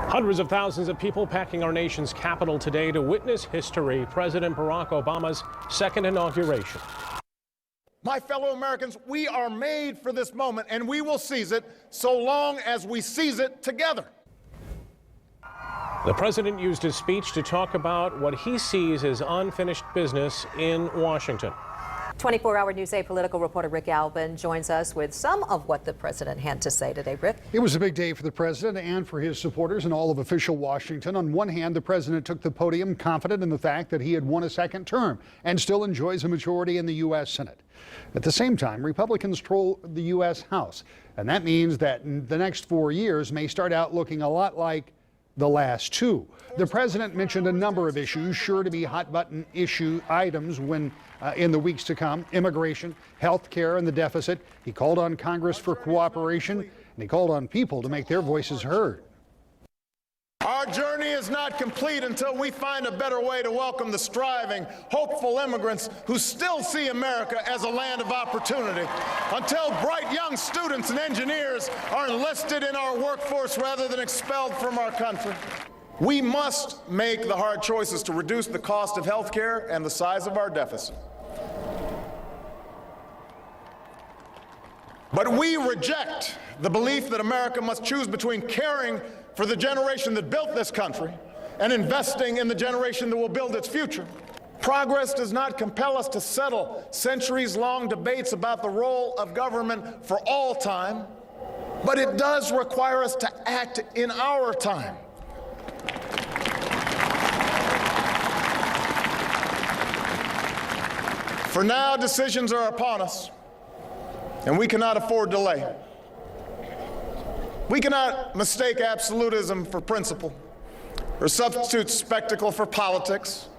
Hundreds of thousands of people packing our nation's capital today to witness history, President Barack Obama's second inauguration. My fellow Americans, we are made for this moment, and we will seize it so long as we seize it together. The president used his speech to talk about what he sees as unfinished business in Washington. 24-hour News 8 political reporter Rick Albin joins us with some of what the president had to say today. Rick? It was a big day for the president and for his supporters and all of official Washington. On one hand, the president took the podium confident in the fact that he had won a second term and still enjoys a majority in the U.S. Senate. At the same time, Republicans control the U.S. House, and that means that the next 4 years may start out looking a lot like the last two. The president mentioned a number of issues sure to be hot-button issue items in the weeks to come: immigration, health care, and the deficit. He called on Congress for cooperation, and he called on people to make their voices heard. Our journey is not complete until we find a better way to welcome the striving, hopeful immigrants who still see America as a land of opportunity, until bright young students and engineers are enlisted in our workforce rather than expelled from our country. We must make the hard choices to reduce the cost of health care and the size of our deficit. But we reject the belief that America must choose between caring for the generation that built this country and investing in the generation that will build its future. Progress does not compel us to settle centuries-long debates about the role of government for all time, but it does require us to act in our time. For now, decisions are upon us, and we cannot afford delay. We cannot mistake absolutism for principle, or substitute spectacle for politics,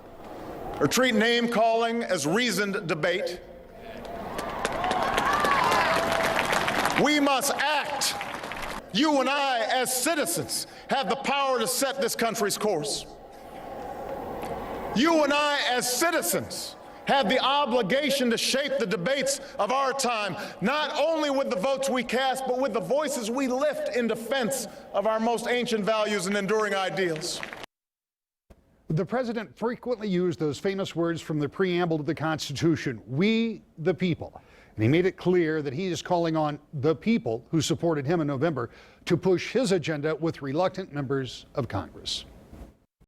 or treat name-calling as reasoned debate. We must act. You and I, as citizens, have the power to set this country's course. You and I, as citizens, have the obligation to shape the debates of our time, not only with the votes we cast, but with the voices we lift in defense of our most ancient values and enduring ideals. The president frequently used those famous words from the preamble to the Constitution, "We the people." And he made it clear that he is calling on the people who supported him in November to push his agenda with reluctant members of Congress.